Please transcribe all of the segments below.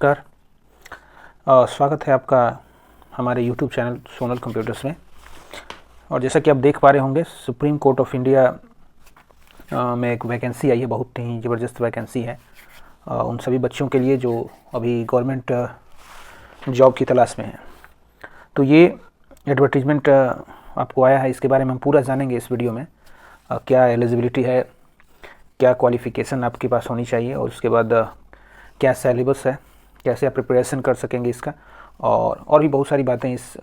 नमस्कार। स्वागत है आपका हमारे YouTube चैनल सोनल कंप्यूटर्स में। और जैसा कि आप देख पा रहे होंगे, सुप्रीम कोर्ट ऑफ इंडिया में एक वैकेंसी आई है, बहुत ही ज़बरदस्त वैकेंसी है उन सभी बच्चों के लिए जो अभी गवर्नमेंट जॉब की तलाश में हैं। तो ये एडवर्टीजमेंट आपको आया है, इसके बारे में हम पूरा जानेंगे इस वीडियो में। क्या एलिजिबिलिटी है, क्या क्वालिफ़िकेशन आपके पास होनी चाहिए, और उसके बाद क्या सिलेबस है, कैसे आप प्रिपरेशन कर सकेंगे इसका, और भी बहुत सारी बातें इस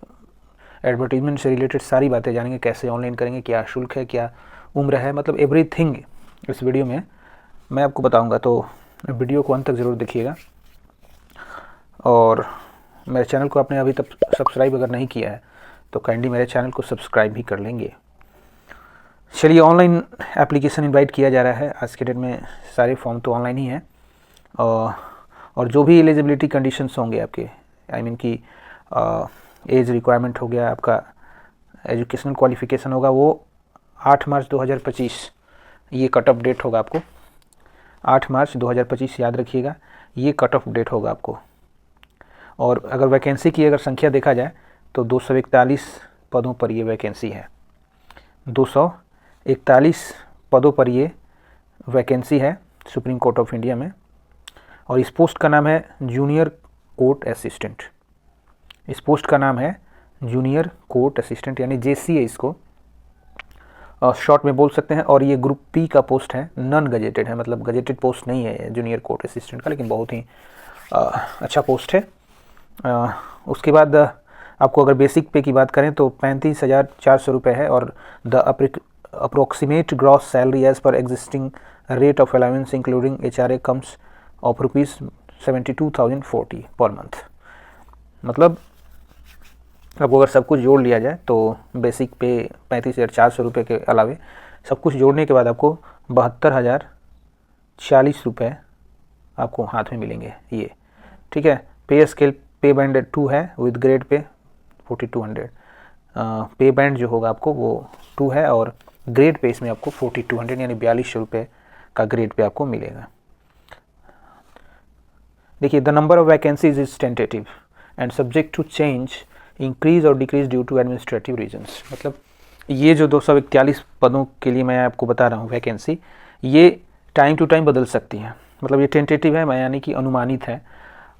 एडवर्टीजमेंट से रिलेटेड सारी बातें जानेंगे। कैसे ऑनलाइन करेंगे, क्या शुल्क है, क्या उम्र है, मतलब एवरीथिंग इस वीडियो में मैं आपको बताऊंगा। तो वीडियो को अंत तक ज़रूर देखिएगा। और मेरे चैनल को आपने अभी तक सब्सक्राइब अगर नहीं किया है तो काइंडली मेरे चैनल को सब्सक्राइब भी कर लेंगे। चलिए, ऑनलाइन एप्लीकेशन इनवाइट किया जा रहा है। आज के डेट में सारे फॉर्म तो ऑनलाइन ही हैं, और जो भी एलिजिबिलिटी कंडीशंस होंगे आपके, आई मीन कि एज रिक्वायरमेंट हो गया, आपका एजुकेशनल क्वालिफ़िकेशन होगा, वो 8 मार्च 2025 ये कट ऑफ डेट होगा आपको। 8 मार्च 2025 याद रखिएगा, ये कट ऑफ डेट होगा आपको। और अगर वैकेंसी की अगर संख्या देखा जाए तो 241 पदों पर ये वैकेंसी है। 241 पदों पर ये वैकेंसी है सुप्रीम कोर्ट ऑफ इंडिया में। और इस पोस्ट का नाम है जूनियर कोर्ट असिस्टेंट। इस पोस्ट का नाम है जूनियर कोर्ट असिस्टेंट, यानी JCA इसको शॉर्ट में बोल सकते हैं। और ये ग्रुप P का पोस्ट है, नॉन गजेटेड है, मतलब गजेटेड पोस्ट नहीं है जूनियर कोर्ट असिस्टेंट का, लेकिन बहुत ही अच्छा पोस्ट है। उसके बाद आपको अगर बेसिक पे की बात करें तो 35,400 रुपये है। और the approximate gross salary as per existing rate of allowance including HRA comes of ₹72,040 per month. मतलब आपको अगर सब कुछ जोड़ लिया जाए तो बेसिक पे 35,400 रुपये के अलावे सब कुछ जोड़ने के बाद आपको 72,040 रुपये आपको हाथ में मिलेंगे ये, ठीक है। पे स्केल पे बैंड 2 है, विद ग्रेड पे 4200। पे बैंड जो होगा आपको वो 2 है, और ग्रेड पे इसमें आपको 4200 यानी 4200 रुपये का ग्रेड पे आपको मिलेगा। देखिए, the number of vacancies is tentative and subject to change, increase और decrease due to administrative reasons. मतलब ये जो 241 पदों के लिए मैं आपको बता रहा हूँ वैकेंसी, ये टाइम टू टाइम बदल सकती है। मतलब ये टेंटेटिव है, यानी कि अनुमानित है,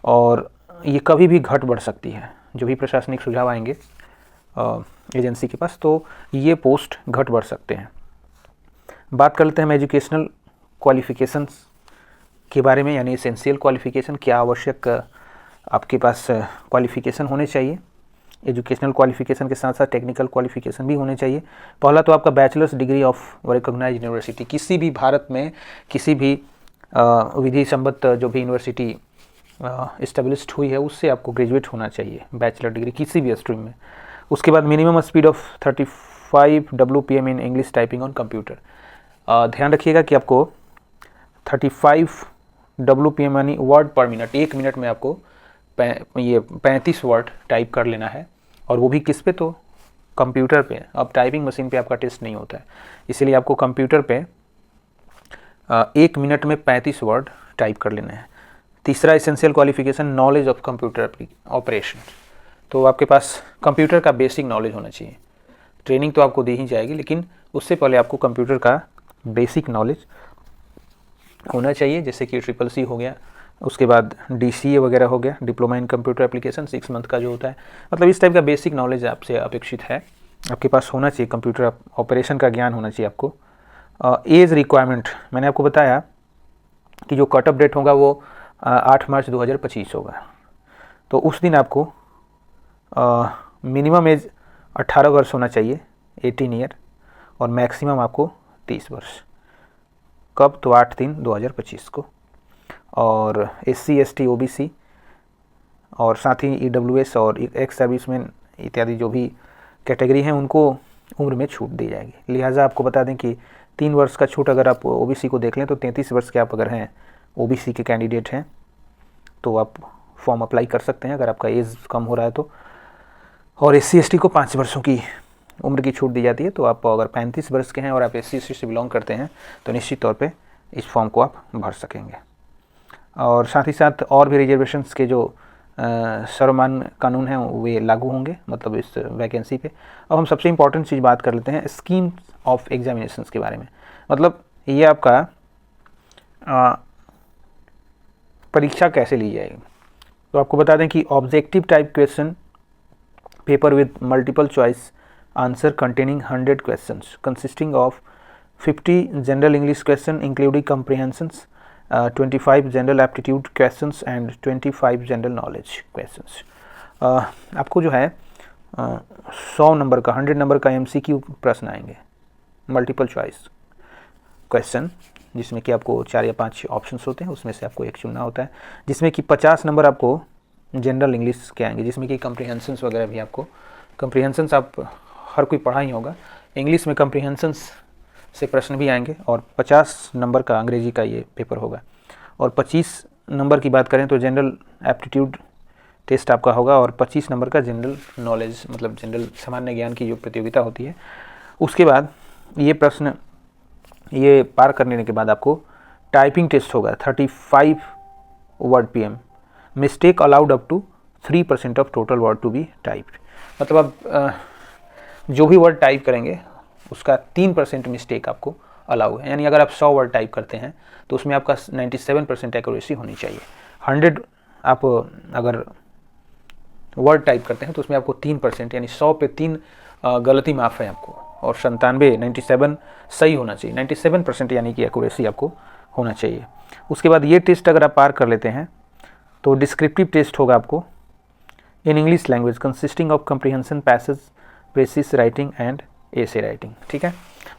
और ये कभी भी घट बढ़ सकती है। जो भी प्रशासनिक सुझाव आएंगे एजेंसी के पास, तो ये पोस्ट घट बढ़ सकते हैं। बात कर लेते हैं हम एजुकेशनल क्वालिफ़िकेशंस के बारे में, यानी एसेंशियल क्वालिफ़िकेशन, क्या आवश्यक आपके पास क्वालिफ़िकेशन होने चाहिए। एजुकेशनल क्वालिफ़िकेशन के साथ साथ टेक्निकल क्वालिफ़िकेशन भी होने चाहिए। पहला तो आपका bachelor's degree of recognised university, किसी भी भारत में किसी भी विधि सम्मत जो भी यूनिवर्सिटी इस्टेब्लिश्ड हुई है उससे आपको ग्रेजुएट होना चाहिए, बैचलर डिग्री किसी भी स्ट्रीम में। उसके बाद minimum speed of 35 WPM in English typing on computer. ध्यान रखिएगा कि आपको 35 WPM यानी वर्ड पर मिनट, 1 मिनट में आपको ये 35 वर्ड टाइप कर लेना है। और वो भी किस पे, तो कंप्यूटर पे। अब टाइपिंग मशीन पे आपका टेस्ट नहीं होता है, इसीलिए आपको कंप्यूटर पे 1 मिनट में 35 वर्ड टाइप कर लेना है। तीसरा essential qualification, knowledge of computer operation. तो आपके पास कंप्यूटर का बेसिक नॉलेज होना चाहिए। ट्रेनिंग तो आपको दी ही जाएगी, लेकिन उससे पहले आपको कंप्यूटर का बेसिक नॉलेज होना चाहिए, जैसे कि CCC हो गया, उसके बाद DCA वगैरह हो गया, diploma in computer application 6 month का जो होता है। मतलब इस टाइप का बेसिक नॉलेज आपसे अपेक्षित है, आपके पास होना चाहिए। कंप्यूटर ऑपरेशन का ज्ञान होना चाहिए आपको। एज रिक्वायरमेंट मैंने आपको बताया कि जो कट ऑफ डेट होगा वो 8 मार्च 2025 होगा। तो उस दिन आपको मिनिमम एज 18 वर्ष होना चाहिए, 18 ईयर, और मैक्सिमम आपको 30 वर्ष। कब, तो 8/3/2025 को। और SC ST OBC और साथ ही EWS और एक्स सर्विसमैन इत्यादि जो भी कैटेगरी हैं उनको उम्र में छूट दी जाएगी। लिहाजा आपको बता दें कि 3 वर्ष का छूट अगर आप OBC को देख लें तो 33 वर्ष के आप अगर हैं, OBC के कैंडिडेट हैं, तो आप फॉर्म अप्लाई कर सकते हैं अगर आपका एज कम हो रहा है तो। और SC ST को 5 वर्षों की उम्र की छूट दी जाती है। तो आप अगर 35 वर्ष के हैं और आप SC ST से बिलोंग करते हैं तो निश्चित तौर पे इस फॉर्म को आप भर सकेंगे। और साथ ही साथ और भी रिजर्वेशंस के जो सर्वमान्य कानून हैं वे लागू होंगे मतलब इस वैकेंसी पे। अब हम सबसे इम्पॉर्टेंट चीज़ बात कर लेते हैं स्कीम ऑफ एग्जामिनेशंस के बारे में। मतलब ये आपका परीक्षा कैसे ली जाएगी। तो आपको बता दें कि objective type question paper with multiple choice answer containing 100 questions consisting of 50 general English question including comprehensions, 25 general aptitude questions and 25 general knowledge questions. आपको जो है 100 नंबर का 100 नंबर का MCQ प्रश्न आएंगे, मल्टीपल चॉइस क्वेश्चन, जिसमें कि आपको 4 या 5 ऑप्शंस होते हैं, उसमें से आपको एक चुनना होता है, जिसमें कि 50 नंबर आपको जनरल इंग्लिश के आएंगे, जिसमें कि कम्प्रीहेंशंस वगैरह भी आपको, कम्प्रीहेंशंस आप हर कोई पढ़ा ही होगा, इंग्लिश में कम्प्रीहेंशंस से प्रश्न भी आएंगे और 50 नंबर का अंग्रेजी का ये पेपर होगा। और 25 नंबर की बात करें तो जनरल एप्टीट्यूड टेस्ट आपका होगा और 25 नंबर का जनरल नॉलेज मतलब जनरल सामान्य ज्ञान की जो प्रतियोगिता होती है। उसके बाद ये प्रश्न ये पार करने के बाद आपको टाइपिंग टेस्ट होगा 35 word PM, mistake allowed up to 3% of total word to be typed. मतलब आप जो भी वर्ड टाइप करेंगे उसका 3% मिस्टेक आपको अलाउ है, यानी अगर आप 100 वर्ड टाइप करते हैं तो उसमें आपका 97% एक्यूरेसी होनी चाहिए। 100 आप अगर वर्ड टाइप करते हैं तो उसमें आपको 3% यानी 100 पे 3 गलती माफ़ है आपको, और 97 सही होना चाहिए। 97% यानी कि एक्यूरेसी आपको होना चाहिए। उसके बाद ये टेस्ट अगर आप पार कर लेते हैं तो डिस्क्रिप्टिव टेस्ट होगा आपको in English language consisting of comprehension, passage, precious writing and essay writing. ठीक है,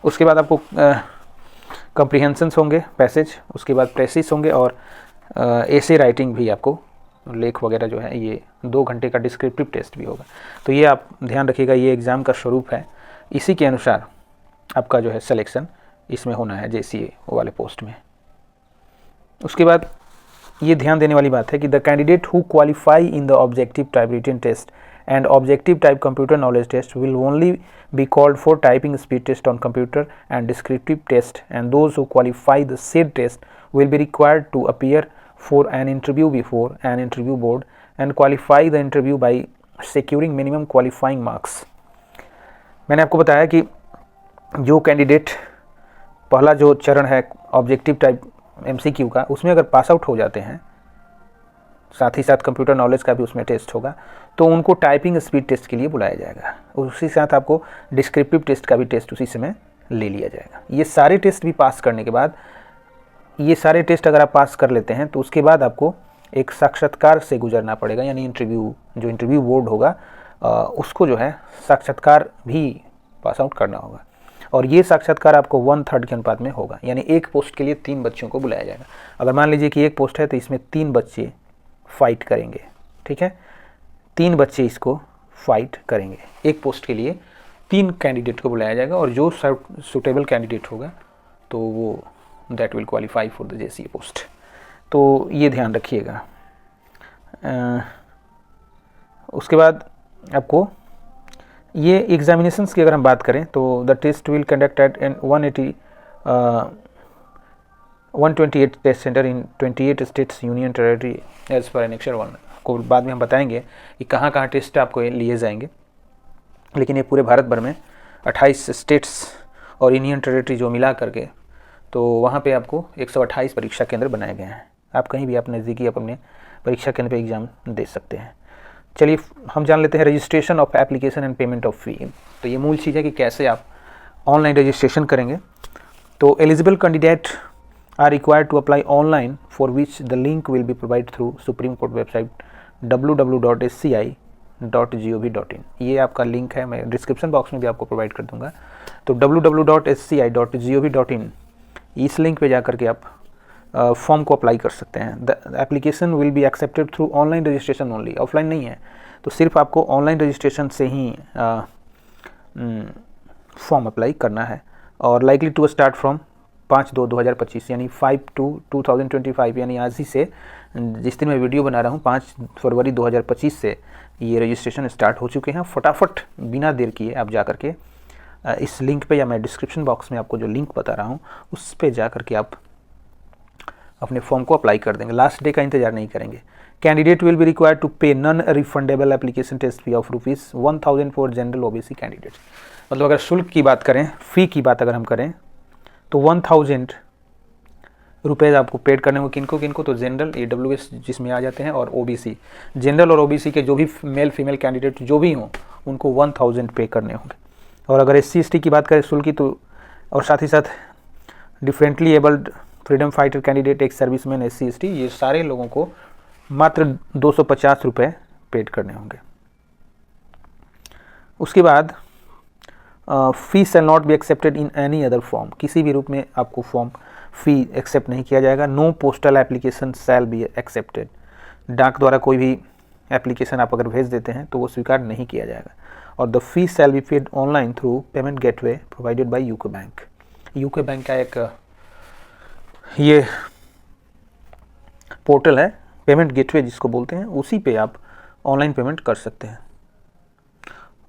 उसके बाद आपको कम्प्रीहेंशंस होंगे, पैसेज, उसके बाद प्रेसिस होंगे और एसे राइटिंग भी आपको, लेख वगैरह जो है, ये 2 घंटे का डिस्क्रिप्टिव टेस्ट भी होगा। तो ये आप ध्यान रखिएगा, ये एग्ज़ाम का स्वरूप है, इसी के अनुसार आपका जो है सिलेक्शन इसमें होना है JCA वाले पोस्ट में। उसके बाद ये ध्यान देने वाली बात है कि the candidate who qualify in the objective type written test and objective type computer knowledge test will only be called for typing speed test on computer and descriptive test, and those who qualify the said test will be required to appear for an interview before an interview board and qualify the interview by securing minimum qualifying marks। मैंने आपको बताया कि जो candidate पहला जो चरण है objective type MCQ का, उसमें अगर पास आउट हो जाते हैं, साथ ही साथ कंप्यूटर नॉलेज का भी उसमें टेस्ट होगा, तो उनको टाइपिंग स्पीड टेस्ट के लिए बुलाया जाएगा। उसी साथ आपको डिस्क्रिप्टिव टेस्ट का भी टेस्ट उसी समय ले लिया जाएगा। ये सारे टेस्ट भी पास करने के बाद, ये सारे टेस्ट अगर आप पास कर लेते हैं तो उसके बाद आपको एक साक्षात्कार से गुजरना पड़ेगा, यानी इंटरव्यू, जो इंटरव्यू बोर्ड होगा उसको जो है साक्षात्कार भी पास आउट करना होगा। और ये साक्षात्कार आपको 1/3 के अनुपात में होगा, यानी एक पोस्ट के लिए 3 बच्चों को बुलाया जाएगा। अगर मान लीजिए कि एक पोस्ट है तो इसमें 3 बच्चे फाइट करेंगे। ठीक है, 3 बच्चे इसको फाइट करेंगे, एक पोस्ट के लिए 3 कैंडिडेट को बुलाया जाएगा, और जो सूटेबल कैंडिडेट होगा तो वो that will qualify for the JCA post. तो ये ध्यान रखिएगा। उसके बाद आपको ये एग्जामिनेशंस की अगर हम बात करें तो the test will conduct at 128 test centre in 28 states union territory as per annexure 1 को बाद में हम बताएंगे कि कहाँ कहाँ टेस्ट आपको लिए जाएंगे, लेकिन ये पूरे भारत भर में 28 स्टेट्स और यूनियन टेरिटरी जो मिला करके, तो वहाँ पे आपको 128 परीक्षा केंद्र बनाए गए हैं। आप कहीं भी आप नज़दीकी अपने परीक्षा केंद्र पे एग्ज़ाम दे सकते हैं। चलिए हम जान लेते हैं registration of application and payment of fee. तो ये मूल चीज़ है कि कैसे आप ऑनलाइन रजिस्ट्रेशन करेंगे। तो eligible candidate are required to apply online, for which the link will be provided through Supreme Court website www.sci.gov.in। ये आपका लिंक है, मैं डिस्क्रिप्शन बॉक्स में भी आपको प्रोवाइड कर दूंगा। तो www.sci.gov.in इस लिंक पे जा करके आप फॉर्म को अप्लाई कर सकते हैं। The application will be accepted through online registration only, offline नहीं है, तो सिर्फ आपको ऑनलाइन रजिस्ट्रेशन से ही फॉर्म अप्लाई करना है। और लाइकली टू स्टार्ट फ्रॉम 5/2/2025 यानी 5/2/2025 यानी आज ही से, जिस दिन मैं वीडियो बना रहा हूँ 5 फरवरी 2025 से ये रजिस्ट्रेशन स्टार्ट हो चुके हैं। फटाफट बिना देर किए आप जा करके इस लिंक पे, या मैं डिस्क्रिप्शन बॉक्स में आपको जो लिंक बता रहा हूँ उस पे जा करके आप अपने फॉर्म को अप्लाई कर देंगे, लास्ट डे का इंतजार नहीं करेंगे। Candidate will be required to pay non refundable application test fee of ₹1000 for general OBC candidates. मतलब अगर शुल्क की बात करें, फ़ी की बात अगर हम करें तो 1000 रुपये आपको पेड करने होंगे। किनको किनको? तो जनरल, AWS जिसमें आ जाते हैं, और ओबीसी। जनरल और ओबीसी के जो भी मेल फीमेल कैंडिडेट जो भी हों उनको 1000 पे करने होंगे। और अगर SC/ST की बात करें शुल्क की, तो और साथ ही साथ differently abled, freedom fighter candidate, ex serviceman, SC/ST, ये सारे लोगों को मात्र 250 रुपये पेड करने होंगे। उसके बाद fee shall not be accepted in any other form, किसी भी रूप में आपको फॉर्म फ़ी एक्सेप्ट नहीं किया जाएगा। No postal application shall be accepted, डाक द्वारा कोई भी एप्लीकेशन आप अगर भेज देते हैं तो वो स्वीकार नहीं किया जाएगा। और the fee shall be paid online through payment gateway provided by UCO bank. UCO bank का एक ये पोर्टल है, पेमेंट गेटवे जिसको बोलते हैं, उसी पे आप ऑनलाइन पेमेंट कर सकते हैं।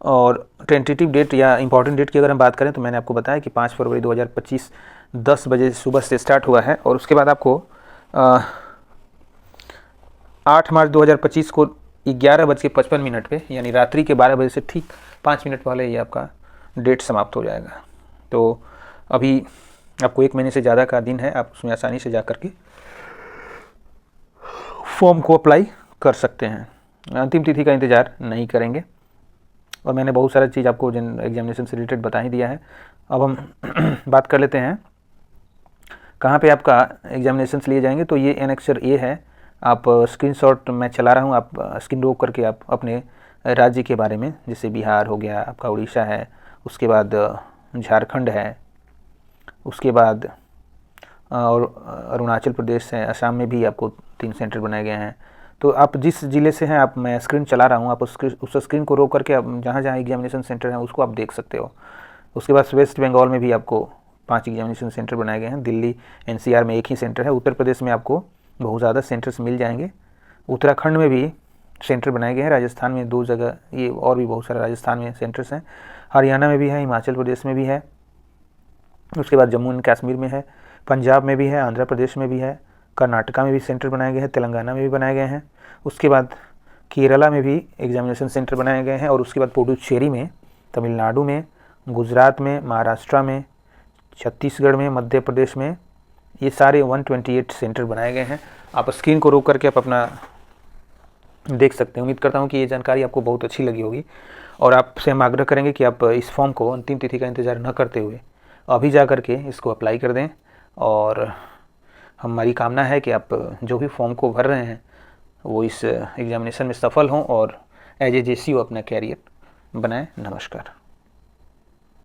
और टेंटेटिव डेट या इंपॉर्टेंट डेट की अगर हम बात करें तो मैंने आपको बताया कि 5 फरवरी 2025 10 बजे सुबह से स्टार्ट हुआ है, और उसके बाद आपको 8 मार्च 2025 को 11:55 पे, यानी रात्रि के 12 बजे से ठीक 5 मिनट पहले ये आपका डेट समाप्त हो जाएगा। तो अभी आपको 1 महीने से ज़्यादा का दिन है, आप उसमें आसानी से जा कर के फॉर्म को अप्लाई कर सकते हैं। अंतिम तिथि का इंतज़ार नहीं करेंगे। और मैंने बहुत सारा चीज़ आपको एग्जामिनेशन से रिलेटेड बता ही दिया है। अब हम बात कर लेते हैं कहाँ पे आपका एग्जामिनेशन लिए जाएंगे। तो ये एनेक्सर A है, आप स्क्रीनशॉट मैं चला रहा हूँ, आप स्क्रीन रोक करके आप अपने राज्य के बारे में, जैसे बिहार हो गया, आपका उड़ीसा है, उसके बाद झारखंड है, उसके बाद और अरुणाचल प्रदेश है, असम में भी आपको 3 सेंटर बनाए गए हैं। तो आप जिस ज़िले से हैं, आप मैं स्क्रीन चला रहा हूँ, आप उस स्क्रीन को रोक करके आप जहाँ जहाँ एग्जामिनेशन सेंटर है उसको आप देख सकते हो। उसके बाद वेस्ट बंगाल में भी आपको 5 एग्जामिनेशन सेंटर बनाए गए हैं। दिल्ली NCR में 1 ही सेंटर है। उत्तर प्रदेश में आपको बहुत ज़्यादा सेंटर्स मिल जाएंगे। उत्तराखंड में भी सेंटर बनाए गए हैं। राजस्थान में 2 जगह, ये और भी बहुत सारे राजस्थान में सेंटर्स हैं। हरियाणा में भी है, हिमाचल प्रदेश में भी है, उसके बाद जम्मू एंड कश्मीर में है, पंजाब में भी है, आंध्र प्रदेश में भी है, कर्नाटका में भी सेंटर बनाए गए हैं, तेलंगाना में भी बनाए गए हैं। उसके बाद केरला में भी एग्जामिनेशन सेंटर बनाए गए हैं। और उसके बाद पुडुचेरी में, तमिलनाडु में, गुजरात में, महाराष्ट्र में, छत्तीसगढ़ में, मध्य प्रदेश में, ये सारे 128 सेंटर बनाए गए हैं। आप स्क्रीन को रोक करके आप अपना देख सकते हैं। उम्मीद करता हूँ कि ये जानकारी आपको बहुत अच्छी लगी होगी, और आपसे हम आग्रह करेंगे कि आप इस फॉर्म को अंतिम तिथि का इंतज़ार न करते हुए अभी जा करके इसको अप्लाई कर दें। और हमारी कामना है कि आप जो भी फॉर्म को भर रहे हैं वो इस एग्जामिनेशन में सफल हों और एज ए JCO अपना कैरियर बनाएं। नमस्कार।